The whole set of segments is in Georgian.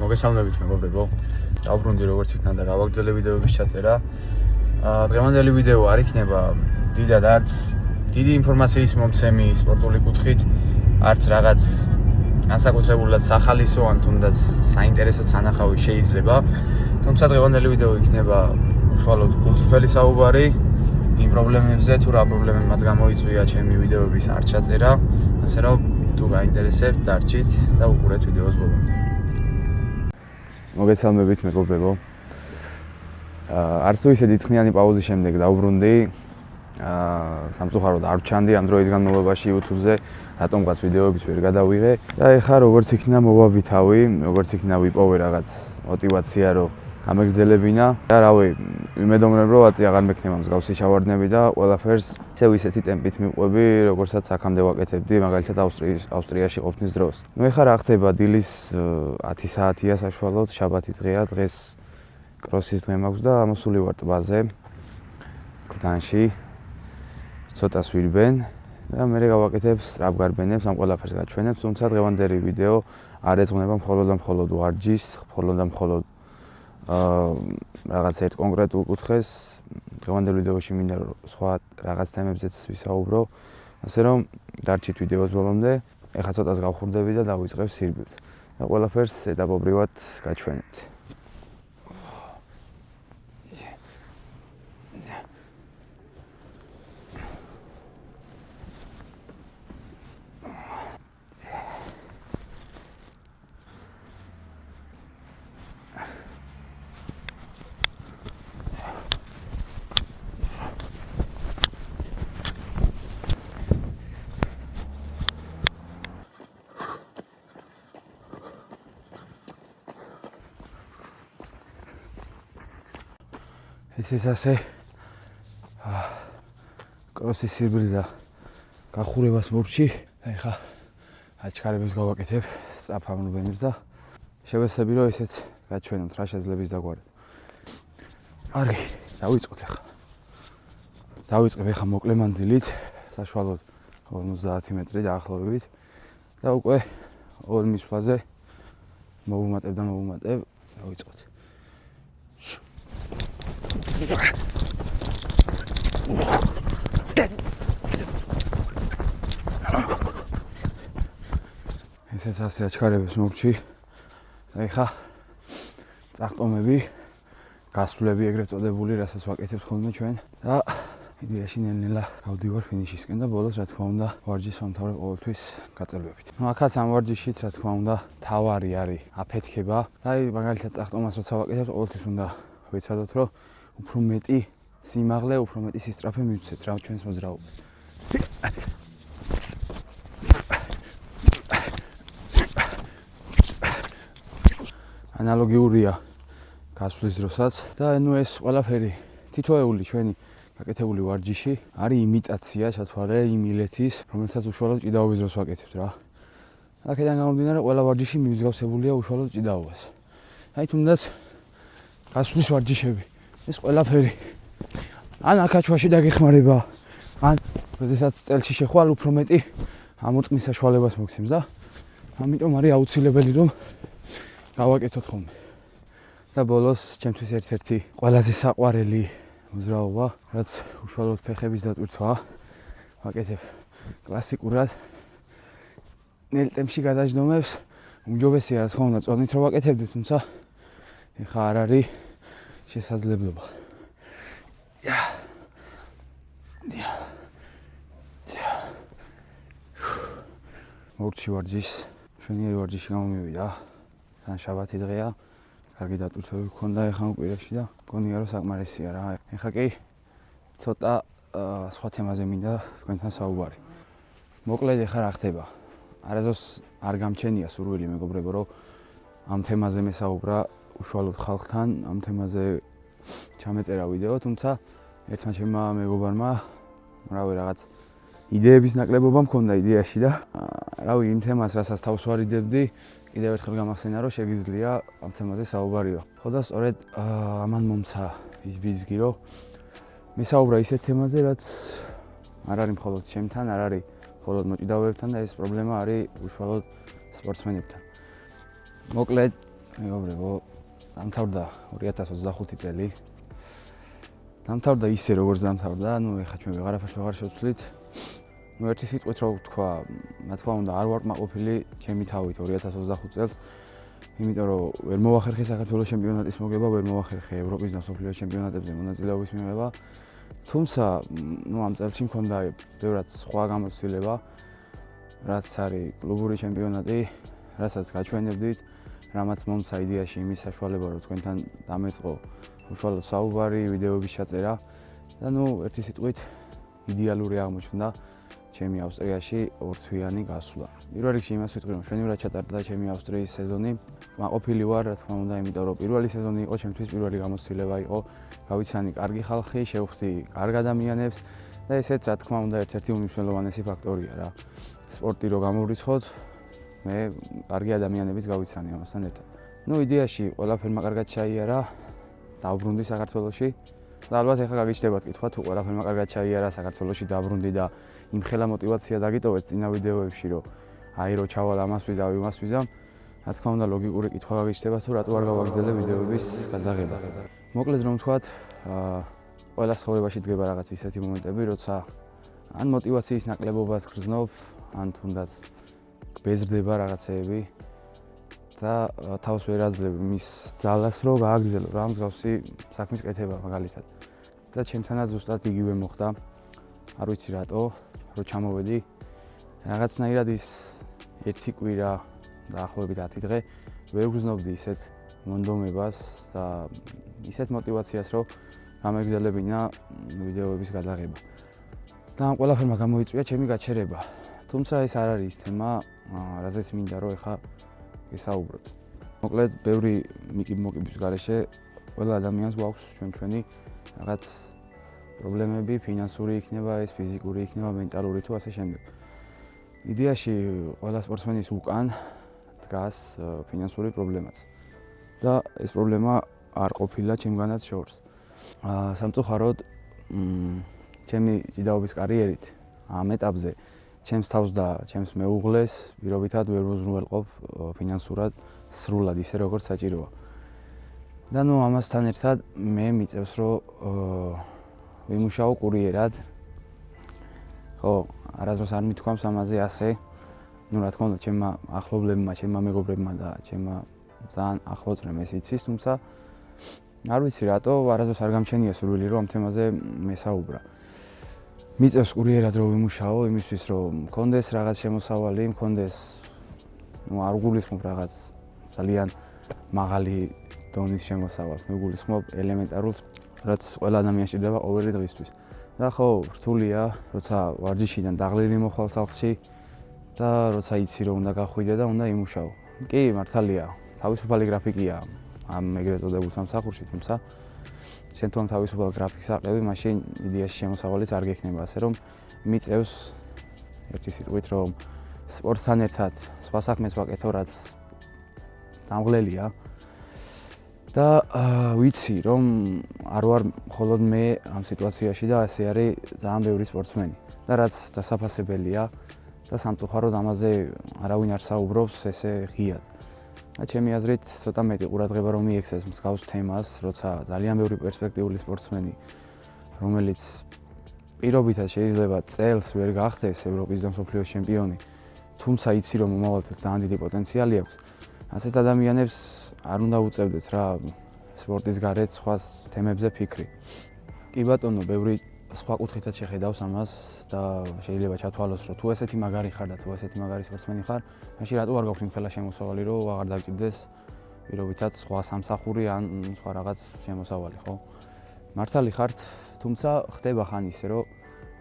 მოგესალმებით მეგობრებო. დავბრუნდი როგორც იქნა და გავაგრძელე ვიდეოების ჩაწერა. დღევანდელი ვიდეო არ იქნება დიდად არც დიდი ინფორმაციის მომცემი სპორტული კუთხით, არც რაღაც განსაკუთრებულად სახალისო ან თუნდაც საინტერესო სანახავი შეიძლება. თუმცა დღევანდელი ვიდეო იქნება უშუალოდ კულტურელი საუბარი იმ პრობლემებზე, თუ რა პრობლემები მათ გამოიწვია ჩემი ვიდეოების არ ჩაწერა, ასე რომ თუ გაინტერესებთ, დარჩით და უყურეთ ვიდეოს ბოლომდე. მოგესალმებით მეგობრებო. არც თუ ისე დიდხნიანი პაუზის შემდეგ დავბრუნდი. სამწუხაროდ არ ვჩანდი ამ დროის განმავლობაში YouTube-ზე, რატომღაც ვიდეოებიც ვერ გადავიღე და ეხლა როგორც იქნა მოვავითავი, როგორც იქნა ვიპოვე რაღაც мотивация რომ გამეგრძელებინა და რავი, ვიმედოვნებ რომ აწი აღარ მექნება მსგავსი ჩავარდნები და ყველაფერს ისევ ისეთი ტემპით მივყვები, როგორცაც აქამდე ვაკეთებდი, მაგალითად ავსტრიაში ყოფნის დროს. ნუ ეხლა რა ხდება, დილის 10 საათია საშუალოდ, შაბათი დღეა, დღეს კროსის დღე მაქვს და ამოსული ვარ ტბაზე. კლდანში ცოტას ვირბენ და მე გავაკეთებ სწრაფგარბენებს, ამ ყველაფერს გაჩვენებ, თუმცა დღევანდელი ვიდეო არ ეძღვნება მხოლოდ ვარჯიშს, მხოლოდ რაღაც ერთ კონკრეტულ კუთხეს. დღევანდელ ვიდეოში მინდა რომ სხვა რაღაც თემებზეც ვისაუბრო, ასე რომ დარჩით ვიდეოს ბოლომდე. ეხლა ცოტას გავხურდები და დავიწყებ სირბილს და ყველაფერს ეტაპობრივად გაჩვენებთ. ეს ასე კროსის სირბილს და გახურებას მორჩი და ეხლა აჩქარებს გავაკეთებ სწრაფამრობენებს და შევეცდები რომ ესეც გაჩვენოთ რა შეძლებს დაგვარად. კარგი, დავიწყოთ ეხლა. დავიწყებ ეხლა მოკლე მანძილით, საშუალოდ 50 მეტრი დაახლოებით და უკვე ორ მისვლაზე მოვუმატებ. დავიწყოთ. ესეც ასე აჩქარებს მორჩი და ეხლა წახტომები, გასვლები ეგრეთ წოდებული, რასაც ვაკეთებთ ხოლმე ჩვენ და იდეაში ნელ-ნელა გავდივარ ფინიშისკენ და ბოლოს რა თქმა უნდა ვარჯიშს ვამთავრებ ყოველთვის გაწელვებით. ნუ აქაც ამ ვარჯიშიც რა თქმა უნდა თავარი არის აფეთქება და აი მაგალითად წახტომას როცა ვაკეთებ ყოველთვის უნდა ვეცადოთ რომ უფრო მეტი სიმაღლე, უფრო მეტი სისწრაფე მივცეთ რა ჩვენს მოძრაობას. ანალოგიურია გასვლის დროსაც და ნუ ეს ყველაფერი თითოეული ჩვენი გაკეთებული ვარჯიში არის იმიტაცია, ჩათვალე იმ ილეთის, რომელსაც უშუალოდ ჭიდაობის დროს ვაკეთებთ რა. აქედან გამომდინარე ყველა ვარჯიში მიმსგავსებულია უშუალოდ ჭიდაობას. აი თუნდაც გასვლის ვარჯიშები, ეს ყველაფერი ან აქაჩვაში დაგეხმარება, ან როდესაც წელში შეხვალ უფრო მეტი ამოწმის საშუალებას მოგცემს და ამიტომ არის აუცილებელი რომ გავაკეთოთ ხოლმე. და ბოლოს ჩემთვის ერთ-ერთი ყველაზე საყვარელი მოძრაობა, რაც უშუალოდ ფეხების დატვირთვაა, ვაკეთებ კლასიკურად ნელ ტემპში გადაჯდომებს. უმჯობესია რა თქმა უნდა წონით რომ ვაკეთებდეთ, თუმცა ეხლა არ არის შესაძლებლობა. მორჩი ვარჯიშს, მშვენიერი ვარჯიში გამომივიდა. თან შაბათი დღეა, კარგი დატვირთვები გქონდა ეხლა უპირეში და მგონია რომ საკმარისია რა. ეხლა კი ცოტა სხვა თემაზე მინდა თქვენთან საუბარი. მოკლედ ეხლა რა ხდება? არასდროს არ გამჩენია სურვილი მეგობრებო რომ ამ თემაზე მესაუბრა უშუალოდ ხალხთან, ამ თემაზე ჩამეწერა ვიდეო, თუმცა ერთმა ჩემმა მეგობარმა რავი რაღაც იდეების ნაკლებობა მქონდა იდეაში და რავი იმ თემას რასაც თავს ვარიდებდი, კიდევ ერთხელ გამახსენა რომ შეგიძლია ამ თემაზე საუბარიო. ხო და სწორედ ამან მომცა ის ბიზგი რომ მესაუბრა ისეთ თემაზე, რაც არ არის მხოლოდ ჩემთან, არ არის მხოლოდ მოჭიდავეებთან და ეს პრობლემა არის უშუალოდ სპორტსმენებთან. მოკლედ მეუბრებო, დამთავრდა 2025 წელი. დამთავრდა ისე როგორც დამთავრდა, ეხლა ჩვენ ვეღარაფერს ვეღარ შევცვლით. ერთი სიტყვით რო ვთქვა, რა თქმა უნდა, არ ვარ კმაყოფილი ჩემი თავით 2025 წელს. იმიტომ რომ ვერ მოვახერხე საქართველოს ჩემპიონატის მოგება, ვერ მოვახერხე ევროპის და მსოფლიოს ჩემპიონატებზე მონაწილეობის მიღება. თუმცა, ამ წელში მქონდა ბევრად სხვა გამოცდილება, რაც არის კლუბური ჩემპიონატი, რასაც გაჩვენებდით, რამაც მომცა იდეაში იმის საშუალება, რომ თქვენთან დამეწყო უშუალოდ საუბარი, ვიდეოების ჩაწერა და ერთი სიტყვით იდეალური აღმოჩნდა ჩემი ავსტრიაში ორთვიანი გასვლა. პირველ რიგში იმას ვიტყვი, რომ მშვენივრად ჩატარდა ჩემი ავსტრიის სეზონი. კმაყოფილი ვარ, რა თქმა უნდა, იმიტომ რომ პირველი სეზონი იყო ჩემთვის, პირველი გამოცდილება იყო. გავიცანი კარგი ხალხი, შევხვდი კარგ ადამიანებს და ესეც რა თქმა უნდა ერთ-ერთი უმნიშვნელოვანესი ფაქტორია რა. სპორტი რო გამოვრიცხოთ, მე კარგი ადამიანების გავიცანი ამასთან ერთად. იდეაში ყველაფერმა კარგად ჩაიარა, დავბრუნდი საქართველოში და ალბათ ეხლა გაგიჩნდებათ კითხვა, თუ ყველაფერმა კარგად ჩაიარა საქართველოში დაბრუნდი და იმხელა мотиваცია დაგიტოვეთ წინა ვიდეოებში, რომ რო ჩავალ ამას ვიზავ, იმას ვიზამ. რა თქმა უნდა, ლოგიკური კითხვა გაგიჩნდება, თუ რატო არ გავაგრძელებ ვიდეოების გადაღება. მოკლედ რომ ვთქვათ, ყველა ცხოვრებაში დგება რაღაც ისეთი მომენტები, როცა ან мотиваციის ნაკლებობას გრძნობ, ან თუნდაც გბეზრდება რაღაცეები და თავს ვერ აძლევ მის ძალას, რომ გააგრძელო რა მსგავსი საქმის კეთება მაგალითად. და ჩემთანაც ზუსტად იგივე მოხდა. არ ვიცი რატო, რო ჩამოვედი, რაღაცნაირად ის ერთი კვირა დაახლოებით 10 დღე ვერ გრძნობდი ისეთ მონდომებას და ისეთ мотиваციას, რომ გამეგრძელებინა ვიდეოების გადაღება. და ამ ყველაფერმა გამოიწვია ჩემი გაჩერება. თუმცა ეს არ არის თემა, რაზეც მინდა რომ ეხა ვისაუბროთ. მოკლედ, ბევრი მოკიბის გარეშე ყველა ადამიანს გვაქვს ჩვენი რაღაც პრობლემები, ფინანსური იქნება, ეს ფიზიკური იქნება, მენტალური თუ ასე შემდეგ. იდეაში ყველა სპორტსმენის უკან დგას ფინანსური პრობლემაც. და ეს პრობლემა არ ყოფილა ჩემგანაც შორს. სამწუხაროდ, ჩემი ჭიდაობის კარიერით ამ ეტაპზე ჩემს თავს და ჩემს მეუღლეს პირობითად ვერ ვუზრუნველყოფ ფინანსურად სრულად ისე როგორც საჭიროა. და ამასთან ერთად მე მიწევს რომ ვიმუშაო კურიერად. ხო, არასდროს არ მithქვამს ამაზე ასე. რა თქმა უნდა, ჩემმა ახლობლებმა, ჩემმა მეგობრებმა და ჩემმა ძალიან ახლო წრემ ეს იცის, თუმცა არ ვიცი რატო, არასდროს არ გამჩენია სურვილი რომ ამ თემაზე მესაუბრა. მიწევს კურიერად რომ ვიმუშაო, იმისთვის რომ მქონდეს რაღაც შემოსავალი, მქონდეს არ გულისხმობ რაღაც ძალიან მაღალი დონის შემოსავალს, მე გულისხმობ ელემენტარულს, რაც ყველა ადამიანს ჭირდება ყოველი დღისთვის. და ხო, რთულია, როცა ვარჯიშიდან დაღლილი მოხვალ სახლში და როცა იცი რომ უნდა გახვიდე და უნდა იმუშაო. კი, მართალია, თავისუფალი გრაფიკია ამ ეგრეთ წოდებულ სამსახურში, თუმცა შენ თუ ამ თავისუფალ გრაფიკს აყევი, მაშინ იდეაში შემოსავალიც არ გექნება, ასე რომ მიწევს ერთი სიტყვით რომ სპორტთან ერთად სხვა საქმეს ვაკეთო, რაც დამღლელია. და ვიცი რომ არ ვარ მხოლოდ მე ამ სიტუაციაში და ასე არის ძალიან ბევრი სპორტსმენი. და რაც დასაფასებელია და სამწუხაროდ ამაზე არავინ არ საუბრობს ესე ღიად. და ჩემი აზრით ცოტა მეტი ყურადღება რომ მიექცეს მსგავს თემას, როცა ძალიან ბევრი პერსპექტიული სპორტსმენი, რომელიც პირობითად შეიძლება წელს ვერ გახდეს ევროპის და მსოფლიოს ჩემპიონი, თუმცა იცი რომ მომავალთაც ძალიან დიდი პოტენციალი აქვს. ასეთ ადამიანებს არ უნდა უწევდეთ რა სპორტის გარეთ სხვა თემებზე ფიქრი. კი ბატონო, ბევრი სხვა კუთხითაც შეხედავს ამას და შეიძლება ჩათვალოს, რომ თუ ესეთი მაგარი ხარ და თუ ესეთი მაგარი სპორტსმენი ხარ, მაშინ რატო არ გაქვს იმხელა შემოსავალი, რომ აღარ დაგჭირდეს პირობითად სხვა სამსახური ან სხვა რაღაც შემოსავალი, ხო? მართალი ხართ, თუმცა ხდება ხან ისე, რომ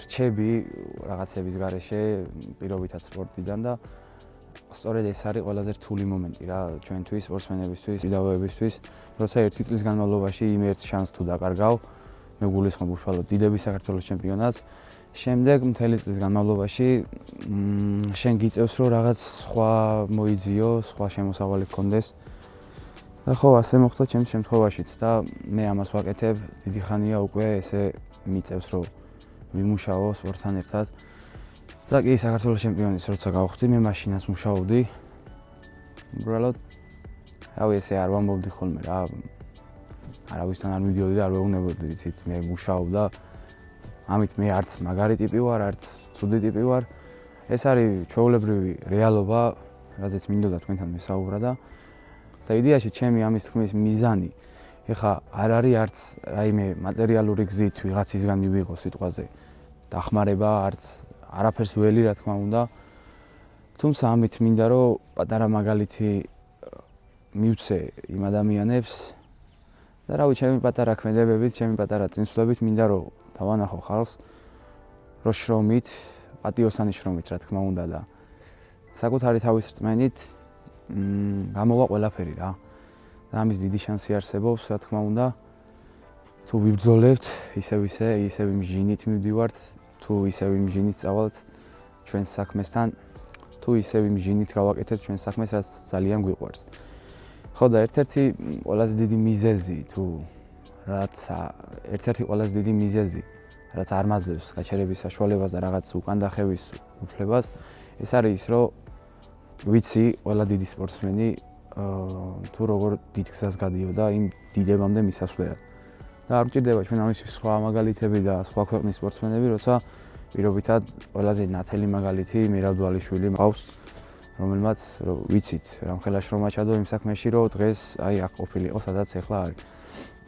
რჩები რაღაცების გარეშე პირობითად სპორტიდან და სწორედ ეს არის ყველაზე რთული მომენტი რა ჩვენთვის, სპორტსმენებისთვის, ჭიდაობებისთვის, როცა ერთი წლის განმავლობაში იმ ერთ შანსს თუ დაკარგავ, მე გულისხმობ უშუალოდ დიდების საქართველოს ჩემპიონატს, შემდეგ მთელი წლის განმავლობაში შენ გიწევს რომ რაღაც სხვა მოიძიო, სხვა შემოსავალი გქონდეს. და ხო, ასე მოხდა ჩემს შემთხვევაშიც და მე ამას ვაკეთებ დიდი ხანია უკვე ესე მიწევს რომ ვიმუშაო სპორტთან ერთად. და კი საქართველოს ჩემპიონის როცა გავხდი, მე მაშინაც მუშაობდი. უბრალოდ რავი, ესე არ ვამბობდი ხოლმე რა. არავისთან არ მიდიოდი და არ ვეუბნებოდი, იცით, მე მუშაობდა. ამით მე არც მაგარი ტიპი ვარ, არც ცუდი ტიპი ვარ. ეს არის ჩვეულებრივი რეალობა, რაზეც მინდოდა თქვენთან მესაუბრა და იდეაში ჩემი ამის თქმის მიზანი ეხა არ არის არც რაიმე მატერიალური გზით ვიღაცისგან მივიღო სიტყვაზე დახმარება, არც არაფერს ველი, რა თქმა უნდა. თუმცა ამით მინდა რომ პატარა მაგალითი მივცე იმ ადამიანებს და რავი, ჩემი პატარა ქმედებებით, ჩემი პატარა წინსვლებით მინდა რომ დავანახო ხალხს, რომ შრომით, პატიოსანი შრომით, რა თქმა უნდა და საკუთარი თავის რწმენით გამოვა ყველაფერი რა. და ამის დიდი შანსი არსებობს, რა თქმა უნდა. თუ ვიბრძოლებთ, ისევ იმ ჟინით მივდივართ, თუ ისევ იმ ჟინით წავალთ ჩვენს საქმესთან, თუ ისევ იმ ჟინით გავაკეთებთ ჩვენს საქმეს, რაც ძალიან გვიყვარს. ხო და ერთ-ერთი ყველაზე დიდი მიზეზი, რაც არ მაძლევს გაჩერების საშუალებას და რაღაც უკან დახევის უფლებას, ეს არის ის, რომ ვიცი ყველა დიდი სპორტსმენი თუ როგორ დიდ გზას გადიოდა იმ დიდებამდე მისასვლელად. და არ მჭირდება ჩვენ ამისთვის სხვა მაგალითები და სხვა ქვეყნის სპორტსმენები, როცა პირობითად ყველაზე ნათელი მაგალითი მირაბ დვალიშვილი მყავს, რომელმაც ვიცით რამხელა შრომა ჩადო იმ საქმეში, რომ დღეს აი აქ ყოფილიყო, სადაც ახლა არის.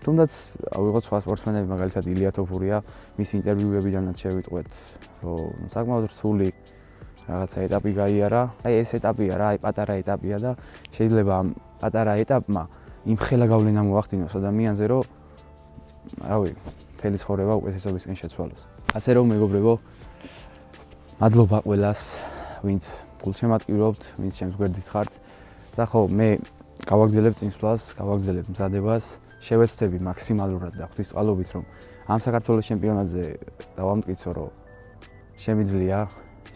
თუნდაც ავიღოთ სხვა სპორტსმენები, მაგალითად ილია თოფურია, მის ინტერვიუებიდანაც შევიტყვეთ, რომ საკმაოდ რთული რაღაცა ეტაპი გაიარა. აი ეს ეტაპია რა, აი პატარა ეტაპია და შეიძლება ამ პატარა ეტაპმა იმ ხელა გავლენა მოახდინოს ადამიანზე, რომ რავი, მთელი ცხოვრება უკეთესობისკენ შეცვალოს. ასე რომ მეგობრებო, მადლობა ყველას, ვინც გულშემატკივრობთ, ვინც ჩემს გვერდით ხართ. და ხო, მე გავაგზელებ წინსვლას, გავაგზელებ მზადებას, შევეცდები მაქსიმალურად და ღვთისწყალობით, რომ ამ საქართველოს ჩემპიონატზე დავამტკიცო, რომ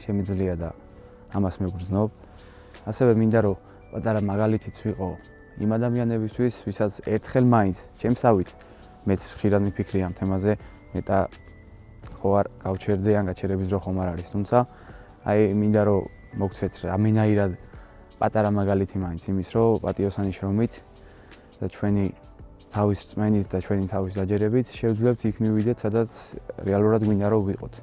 შემიძლია და ამას მეგრძნობ. ასევე მინდა რომ პატარა მაგალითიც ვიყო იმ ადამიანებისთვის, ვისაც ერთხელ მაინც ჩემსავით მეც ხშირად მიფიქრე ამ თემაზე, მეტა ხო არ გავჩერდე ან გაჩერების დრო ხომ არ არის, თუმცა აი მინდა რომ მოგცეთ რამენაირად პატარა მაგალითი მაინც იმის, რომ პატიოსანი შრომით და ჩვენი თავის რწმენით და ჩვენი თავის დაჯერებით შევძლებთ იქ მივიდეთ, სადაც რეალურად გვინდა რომ ვიყოთ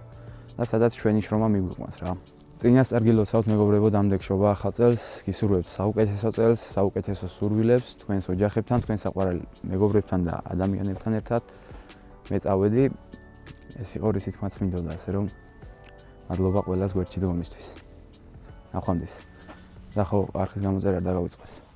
და სადაც ჩვენი შრომა მიგვიყვანს რა. წინასწარ გილოცავთ მეგობრებო დამდეგშობა ახალ წელს, გისურვებთ საუკეთესო წელს, საუკეთესო სურვილებს თქვენს ოჯახებთან, თქვენ საყვარელ მეგობრებთან და ადამიანებთან ერთად. მე წავედი, ეს იყო რისი თქმაც მინდოდა, ასე რომ მადლობა ყველას გვერდში დგომისთვის. ნახვამდის. და ხო, არხის გამოწერა არ დაგავიწყეთ.